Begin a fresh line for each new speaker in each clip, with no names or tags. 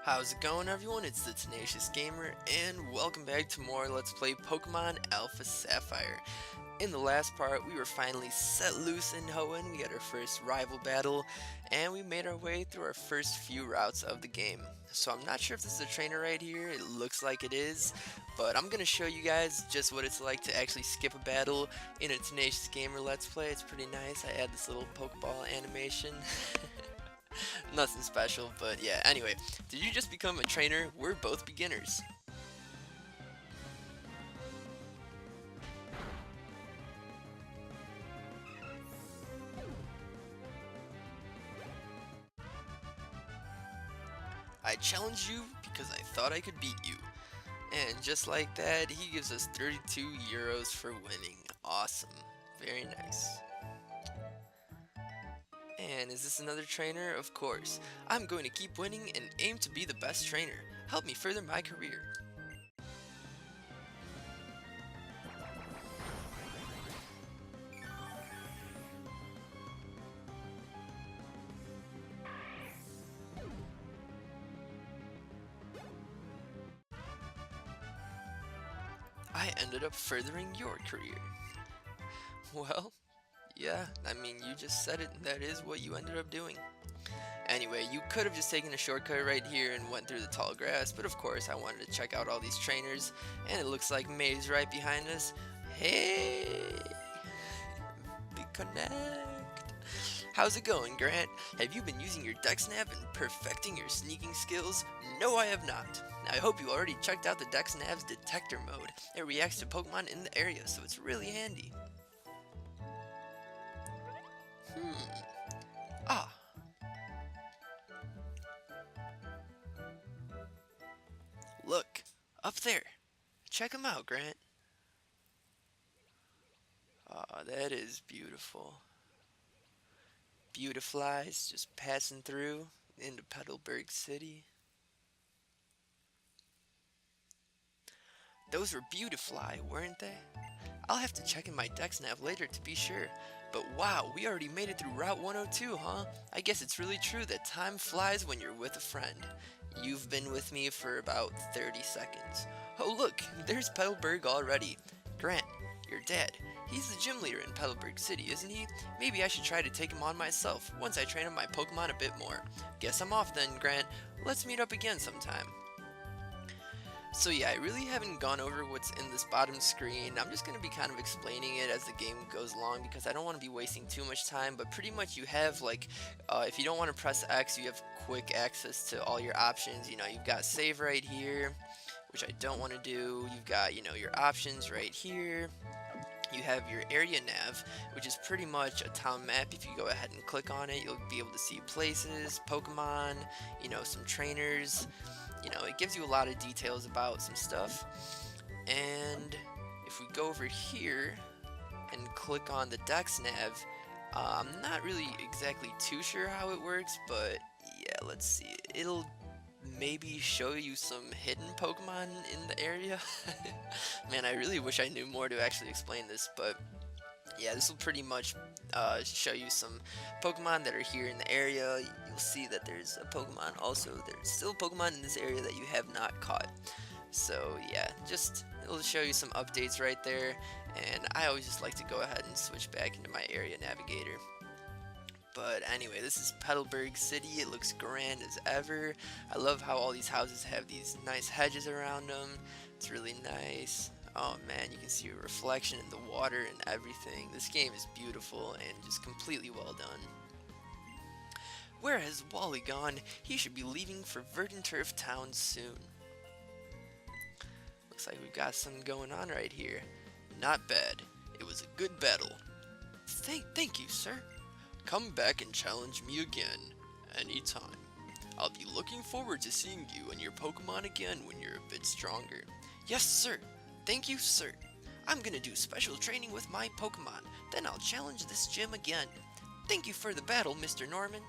How's it going, everyone? It's the Tenacious Gamer, and welcome back to more Let's Play Pokemon Alpha Sapphire. In the last part, we were finally set loose in Hoenn. We had our first rival battle, and we made our way through our first few routes of the game. So I'm not sure if this is a trainer right here. It looks like it is, but I'm going to show you guys just what it's like to actually skip a battle in a Tenacious Gamer Let's Play. It's pretty nice. I add this little Pokeball animation. Nothing special, but yeah, anyway, did you just become a trainer? We're both beginners. I challenged you because I thought I could beat you. And just like that, he gives us 32 euros for winning. Awesome. Very nice. And is this another trainer? Of course. I'm going to keep winning and aim to be the best trainer. Help me further my career. I ended up furthering your career. Well, yeah, I mean, you just said it, and that is what you ended up doing. Anyway, you could have just taken a shortcut right here and went through the tall grass, but of course I wanted to check out all these trainers, and it looks like May's right behind us. Hey! We connect! How's it going, Grant? Have you been using your Dexnav and perfecting your sneaking skills? No, I have not. I hope you already checked out the Dexnav's detector mode. It reacts to Pokemon in the area, so it's really handy. Ah. Look, up there. Check him out, Grant. Ah, that is beautiful. Beautiflies just passing through into Petalburg City. Those were Beautifly, weren't they? I'll have to check in my Dexnav later to be sure. But wow, we already made it through Route 102, huh? I guess it's really true that time flies when you're with a friend. You've been with me for about 30 seconds. Oh look, there's Petalburg already. Grant, your dad. He's the gym leader in Petalburg City, isn't he? Maybe I should try to take him on myself once I train up my Pokemon a bit more. Guess I'm off then, Grant. Let's meet up again sometime. So yeah, I really haven't gone over what's in this bottom screen. I'm just going to be kind of explaining it as the game goes along because I don't want to be wasting too much time, but pretty much you have like, if you don't want to press X, you have quick access to all your options. You know, you've got save right here, which I don't want to do. You've got, you know, your options right here. You have your area nav, which is pretty much a town map. If you go ahead and click on it, you'll be able to see places, Pokemon, you know, some trainers. You know, it gives you a lot of details about some stuff. And if we go over here and click on the Dexnav, I'm not really exactly too sure how it works, but yeah, let's see. It'll maybe show you some hidden Pokemon in the area. Man, I really wish I knew more to actually explain this, but yeah, this will pretty much show you some Pokemon that are here in the area. You'll see that there's a Pokemon also. There's still Pokemon in this area that you have not caught. So yeah, just it'll show you some updates right there. And I always just like to go ahead and switch back into my area navigator. But anyway, this is Petalburg City. It looks grand as ever. I love how all these houses have these nice hedges around them. It's really nice. Oh man, you can see a reflection in the water and everything. This game is beautiful and just completely well done. Where has Wally gone? He should be leaving for Verdanturf Town soon. Looks like we've got something going on right here. Not bad. It was a good battle. Thank you, sir. Come back and challenge me again, anytime. I'll be looking forward to seeing you and your Pokemon again when you're a bit stronger. Yes, sir. Thank you, sir. I'm gonna do special training with my Pokemon, then I'll challenge this gym again. Thank you for the battle, Mr. Norman.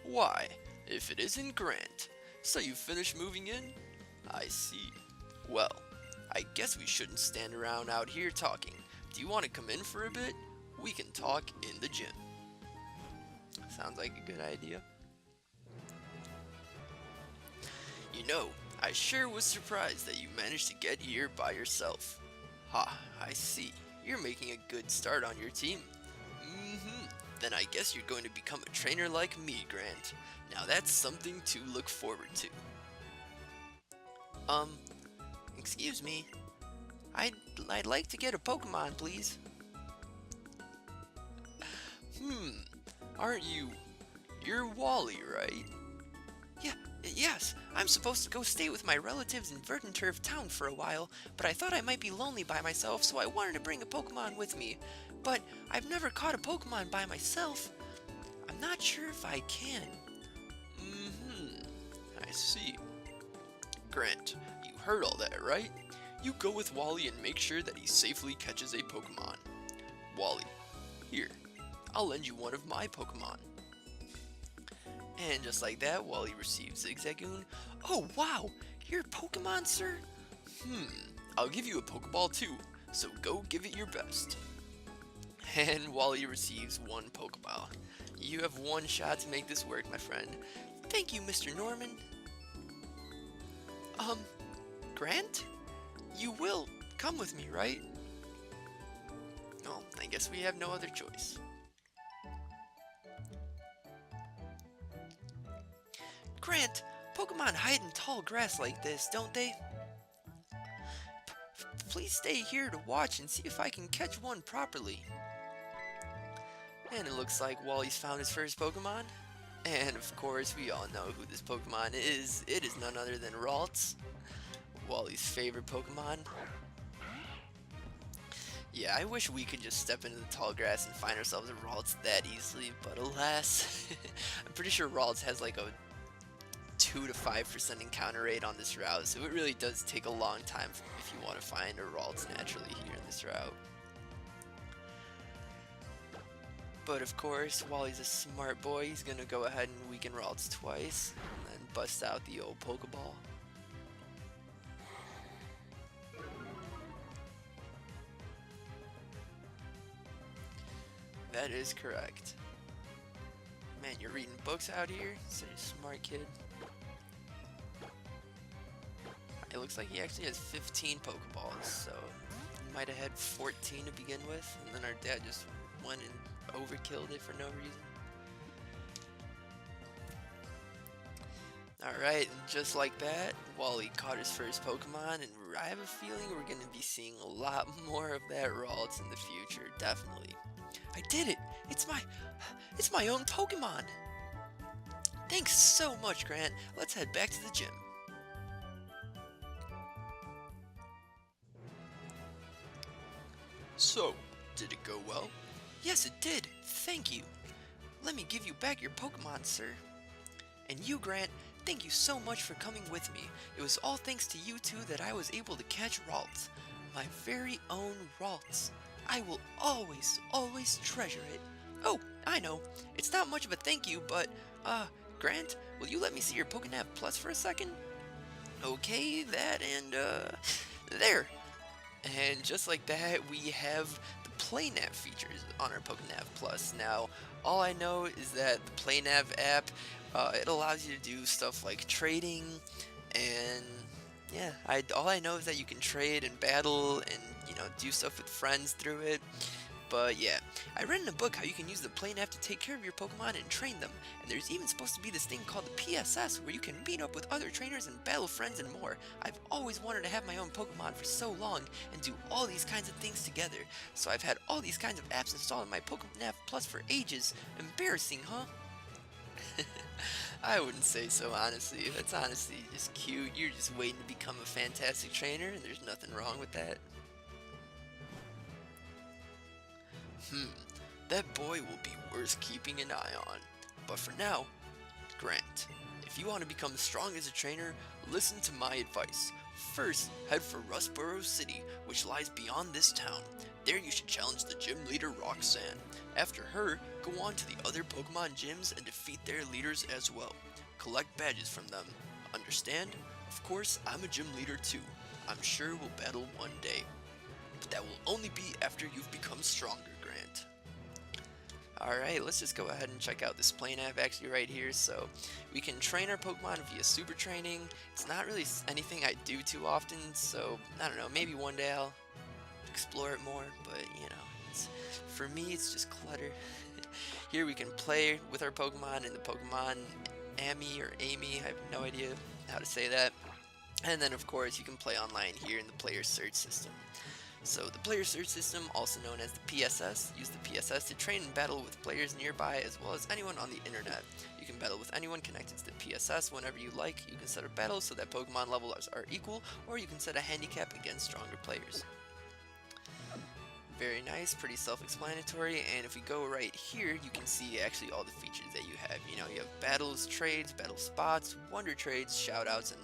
Why, if it isn't Grant. So you finished moving in? I see. Well, I guess we shouldn't stand around out here talking. Do you want to come in for a bit? We can talk in the gym. sounds like a good idea. You know, I sure was surprised that you managed to get here by yourself. Ha, I see. You're making a good start on your team. Then I guess you're going to become a trainer like me, Grant. Now that's something to look forward to. Excuse me. I'd like to get a Pokemon, please. Aren't you... You're Wally, right? Yes, I'm supposed to go stay with my relatives in Verdanturf town for a while, but I thought I might be lonely by myself, so I wanted to bring a Pokemon with me. But I've never caught a Pokemon by myself. I'm not sure if I can. I see. Grant, you heard all that, right? You go with Wally and make sure that he safely catches a Pokemon. Wally, here, I'll lend you one of my Pokemon. And just like that, Wally receives Zigzagoon. Oh wow, you're Pokemon, sir? I'll give you a Pokeball too, so go give it your best. And Wally receives one Pokeball. You have one shot to make this work, my friend. Thank you, Mr. Norman. Grant? You will come with me, right? Well, I guess we have no other choice. Grant, Pokemon hide in tall grass like this, don't they? Please stay here to watch and see if I can catch one properly. And it looks like Wally's found his first Pokemon. And of course, we all know who this Pokemon is. It is none other than Ralts, Wally's favorite Pokemon. Yeah, I wish we could just step into the tall grass and find ourselves a Ralts that easily, but alas, I'm pretty sure Ralts has like a 2 to 5% encounter rate on this route, so it really does take a long time if you want to find a Ralts naturally here in this route. But of course, Wally's a smart boy, he's gonna go ahead and weaken Ralts twice, and then bust out the old Pokeball. That is correct. Man, you're reading books out here? Such a smart kid. It looks like he actually has 15 Pokeballs, so he might have had 14 to begin with, and then our dad just went and overkilled it for no reason. Alright, and just like that, Wally caught his first Pokemon, and I have a feeling we're going to be seeing a lot more of that Ralts in the future, definitely. I did it! It's my own Pokemon! Thanks so much, Grant. Let's head back to the gym. So, did it go well? Yes, it did. Thank you. Let me give you back your Pokemon, sir. And you, Grant, thank you so much for coming with me. It was all thanks to you two that I was able to catch Ralts. My very own Ralts. I will always, always treasure it. Oh, I know. It's not much of a thank you, but, Grant, will you let me see your Pokénav Plus for a second? Okay, that and, there. And just like that, we have the PlayNav features on our Pokénav Plus. Now, all I know is that the PlayNav app, it allows you to do stuff like trading, and yeah, all I know is that you can trade and battle and, you know, do stuff with friends through it. But yeah, I read in a book how you can use the PlayNav to take care of your Pokemon and train them, and there's even supposed to be this thing called the PSS where you can meet up with other trainers and battle friends and more. I've always wanted to have my own Pokemon for so long and do all these kinds of things together, so I've had all these kinds of apps installed on my Pokénav Plus for ages. Embarrassing, huh? I wouldn't say so, honestly. That's honestly just cute. You're just waiting to become a fantastic trainer, and there's nothing wrong with that. That boy will be worth keeping an eye on. But for now, Grant, if you want to become strong as a trainer, listen to my advice. First, head for Rustboro City, which lies beyond this town. There you should challenge the gym leader Roxanne. After her, go on to the other Pokemon gyms and defeat their leaders as well. Collect badges from them. Understand? Of course, I'm a gym leader too. I'm sure we'll battle one day. But that will only be after you've become stronger, Grant. Alright, let's just go ahead and check out this play nav actually right here. So we can train our Pokemon via super training. It's not really anything I do too often, so I don't know, maybe one day I'll explore it more, but you know, for me it's just clutter. Here we can play with our Pokemon in the Pokemon Amy or Amy, I have no idea how to say that. And then of course you can play online here in the player search system. So the player search system, also known as the PSS, use the PSS to train and battle with players nearby as well as anyone on the internet. You can battle with anyone connected to the PSS whenever you like. You can set a battle so that Pokemon levels are equal, or you can set a handicap against stronger players. Very nice, pretty self-explanatory, and if we go right here, you can see actually all the features that you have. You know, you have battles, trades, battle spots, wonder trades, shoutouts, and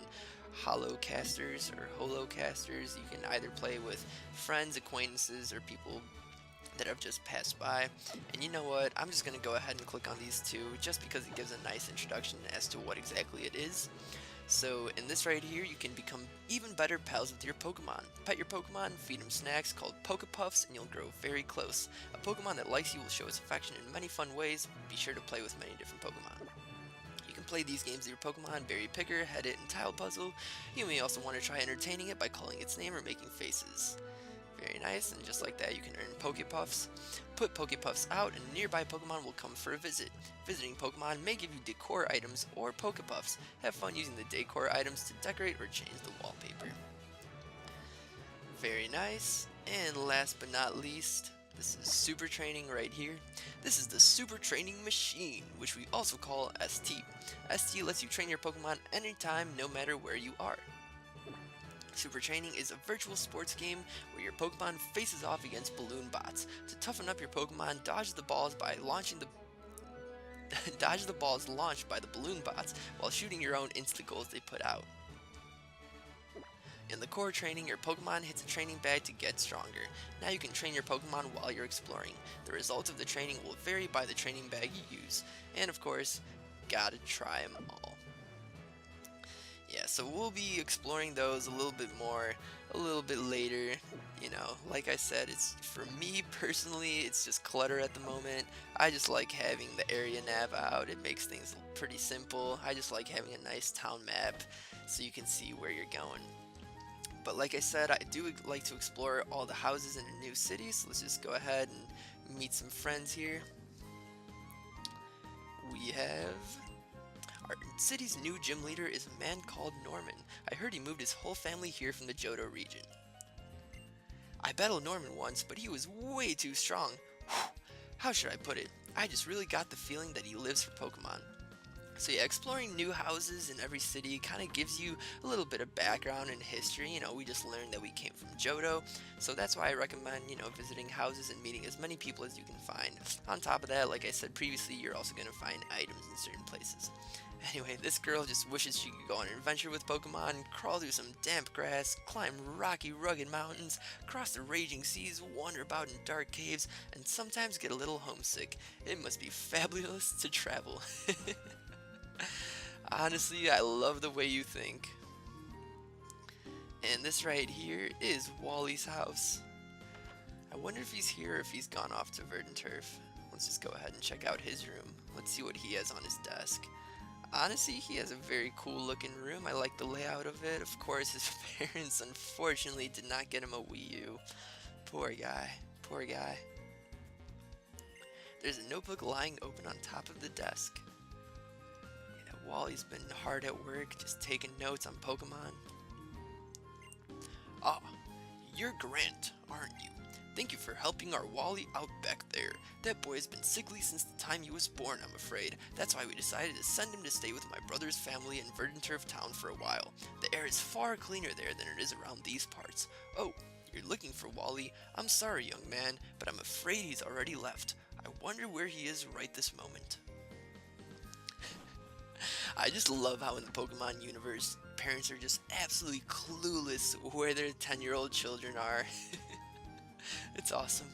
holocasters or holocasters. You can either play with friends, acquaintances, or people that have just passed by. And you know what, I'm just going to go ahead and click on these two just because it gives a nice introduction as to what exactly it is. So in this right here, you can become even better pals with your Pokemon. Pet your Pokemon, feed them snacks called Pokepuffs, and you'll grow very close. A Pokemon that likes you will show its affection in many fun ways. Be sure to play with many different Pokemon. You can play these games with your Pokemon, Berry Picker, Head It, and Tile Puzzle. You may also want to try entertaining it by calling its name or making faces. Very nice, and just like that you can earn Pokepuffs. Put Pokepuffs out and nearby Pokemon will come for a visit. Visiting Pokemon may give you decor items or Pokepuffs. Have fun using the decor items to decorate or change the wallpaper. Very nice, and last but not least, this is Super Training right here. This is the Super Training Machine, which we also call ST. ST lets you train your Pokemon anytime, no matter where you are. Super Training is a virtual sports game where your Pokemon faces off against balloon bots. To toughen up your Pokemon, dodge the balls launched by the balloon bots while shooting your own into the goals they put out. In the core training, your Pokemon hits a training bag to get stronger. Now you can train your Pokemon while you're exploring. The results of the training will vary by the training bag you use. And of course, gotta try them all. Yeah, so we'll be exploring those a little bit more, a little bit later. You know, like I said, it's for me personally, it's just clutter at the moment. I just like having the area nav out. It makes things pretty simple. I just like having a nice town map so you can see where you're going. But like I said, I do like to explore all the houses in a new city, so let's just go ahead and meet some friends here. We have... Our city's new gym leader is a man called Norman. I heard he moved his whole family here from the Johto region. I battled Norman once, but he was way too strong. How should I put it? I just really got the feeling that he lives for Pokemon. So yeah, exploring new houses in every city kind of gives you a little bit of background and history. You know, we just learned that we came from Johto, so that's why I recommend, you know, visiting houses and meeting as many people as you can find. On top of that, like I said previously, you're also going to find items in certain places. Anyway, this girl just wishes she could go on an adventure with Pokemon, crawl through some damp grass, climb rocky, rugged mountains, cross the raging seas, wander about in dark caves, and sometimes get a little homesick. It must be fabulous to travel. Honestly, I love the way you think. And this right here is Wally's house. I wonder if he's here or if he's gone off to Verdant Turf. Let's just go ahead and check out his room. Let's see what he has on his desk. Honestly, he has a very cool looking room. I like the layout of it. Of course, his parents unfortunately did not get him a Wii U. Poor guy. Poor guy. There's a notebook lying open on top of the desk. Yeah, Wally's been hard at work, just taking notes on Pokemon. Ah, you're Grant, aren't you? Thank you for helping our Wally out back there. That boy has been sickly since the time he was born, I'm afraid. That's why we decided to send him to stay with my brother's family in Verdant Turf Town for a while. The air is far cleaner there than it is around these parts. Oh, you're looking for Wally. I'm sorry, young man, but I'm afraid he's already left. I wonder where he is right this moment. I just love how in the Pokemon universe, parents are just absolutely clueless where their 10-year-old children are. It's awesome.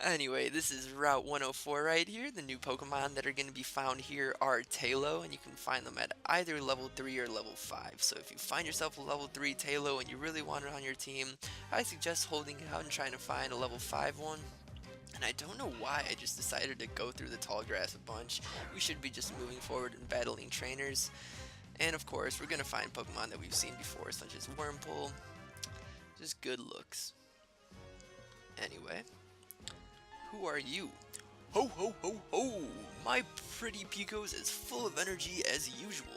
Anyway, this is Route 104 right here. The new Pokemon that are going to be found here are Tailo, and you can find them at either level 3 or level 5. So if you find yourself a level 3 Tailo and you really want it on your team, I suggest holding out and trying to find a level 5 one. And I don't know why I just decided to go through the tall grass a bunch. We should be just moving forward and battling trainers. And of course, we're going to find Pokemon that we've seen before, such as Wurmple. Just good looks. Anyway, who are you? Ho ho ho ho! My pretty Pico's as full of energy as usual.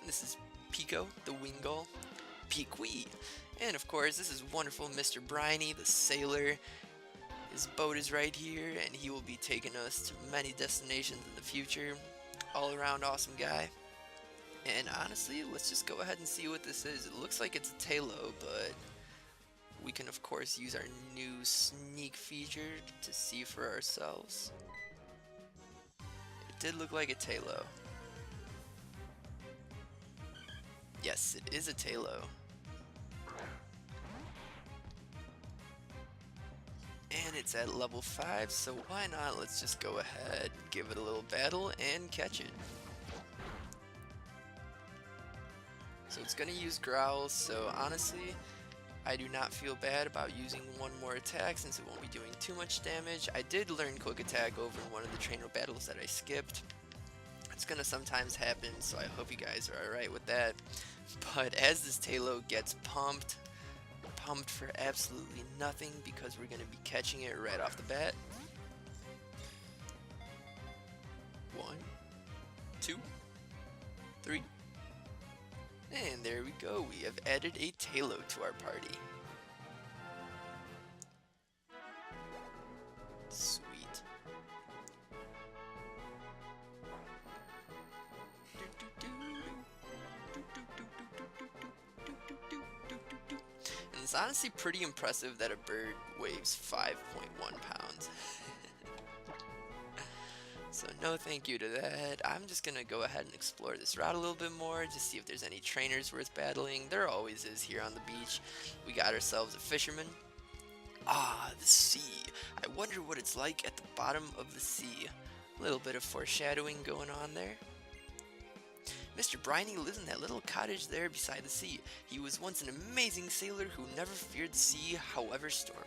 And this is Pico, the Wingull. Pequee. And of course, this is wonderful Mr. Briney the Sailor. His boat is right here, and he will be taking us to many destinations in the future. All around awesome guy. And honestly, let's just go ahead and see what this is. It looks like it's a Tailo, but we can of course use our new sneak feature to see for ourselves. It did look like a Tailo. Yes, it is a Tailo. And it's at level 5, so why not? Let's just go ahead, give it a little battle, and catch it. So it's going to use Growl, so honestly, I do not feel bad about using one more attack since it won't be doing too much damage. I did learn Quick Attack over in one of the trainer battles that I skipped. It's going to sometimes happen, so I hope you guys are alright with that. But as this Tailo gets pumped for absolutely nothing because we're going to be catching it right off the bat. 1, 2, 3. And there we go, we have added a Tailo to our party. Sweet. And it's honestly pretty impressive that a bird weighs 5.1 pounds. So no thank you to that. I'm just gonna go ahead and explore this route a little bit more, just see if there's any trainers worth battling. There always is here on the beach. We got ourselves a fisherman. Ah, the sea. I wonder what it's like at the bottom of the sea. A little bit of foreshadowing going on there. Mr. Briney lives in that little cottage there beside the sea. He was once an amazing sailor who never feared the sea, however stormy.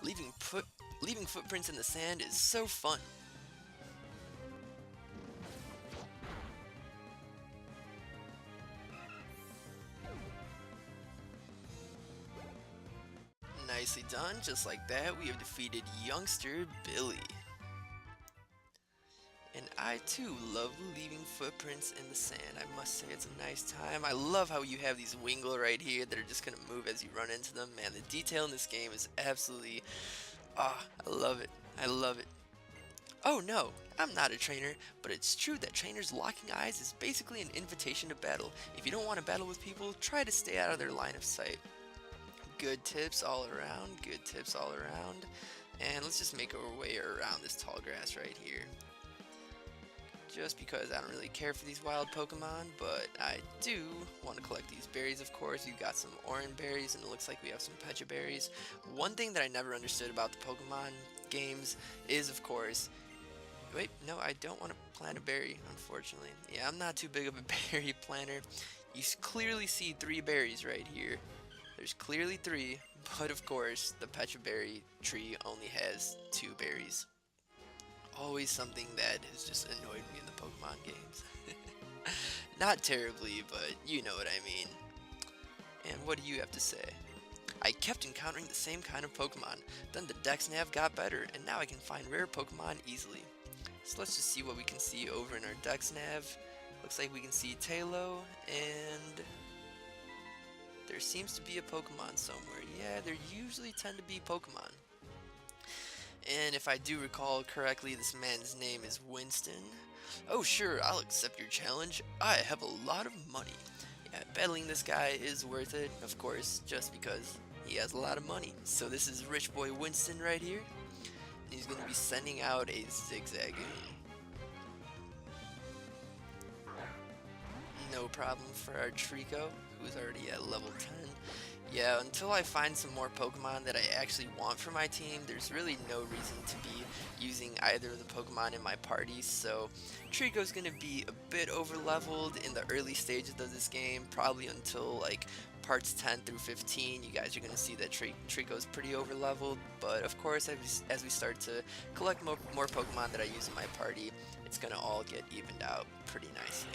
Leaving footprints in the sand is so fun. Nicely done, just like that, we have defeated youngster Billy. And I too love leaving footprints in the sand. I must say it's a nice time. I love how you have these Wingull right here that are just gonna move as you run into them. Man, the detail in this game is absolutely... I love it. I love it. Oh no, I'm not a trainer, but it's true that trainers locking eyes is basically an invitation to battle. If you don't want to battle with people, try to stay out of their line of sight. Good tips all around, good tips all around. And let's just make our way around this tall grass right here. Just because I don't really care for these wild Pokemon, but I do want to collect these berries, of course. We've got some orange berries, and it looks like we have some Pecha berries. One thing that I never understood about the Pokemon games is, of course... Wait, no, I don't want to plant a berry, unfortunately. Yeah, I'm not too big of a berry planter. You clearly see 3 berries right here. There's clearly 3, but of course, the Pecha berry tree only has 2 berries. Always something that has just annoyed me in the Pokemon games. Not terribly, but you know what I mean. And what do you have to say? I kept encountering the same kind of Pokemon. Then the Dexnav got better, and now I can find rare Pokemon easily. So let's just see what we can see over in our Dexnav. Looks like we can see Tailo, and there seems to be a Pokemon somewhere. Yeah, there usually tend to be Pokemon. And if I do recall correctly, this man's name is Winston. Oh sure, I'll accept your challenge. I have a lot of money. Yeah, battling this guy is worth it, of course, just because he has a lot of money. So this is Rich Boy Winston right here. And he's going to be sending out a Zigzagoon. No problem for our Trico, who's already at level 10. Yeah, until I find some more Pokemon that I actually want for my team, there's really no reason to be using either of the Pokemon in my party, so Trico's gonna be a bit over leveled in the early stages of this game, probably until like parts 10 through 15, you guys are going to see that Trico is pretty over leveled, but of course as we start to collect more Pokemon that I use in my party, it's going to all get evened out pretty nicely.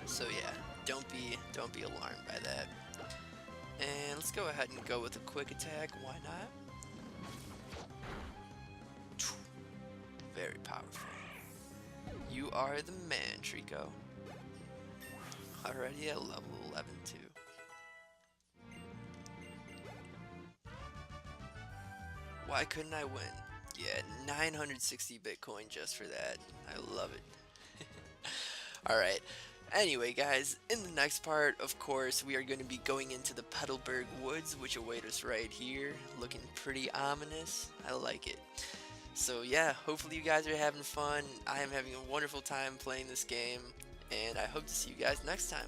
So yeah, don't be alarmed by that. And let's go ahead and go with a quick attack, why not? Very powerful. You are the man, Trico. Already at level 11 too. Why couldn't I win? Yeah, 960 Bitcoin just for that. I love it. Alright. Anyway, guys, in the next part, of course, we are going to be going into the Petalburg Woods, which await us right here. Looking pretty ominous. I like it. So yeah, hopefully you guys are having fun. I am having a wonderful time playing this game, and I hope to see you guys next time.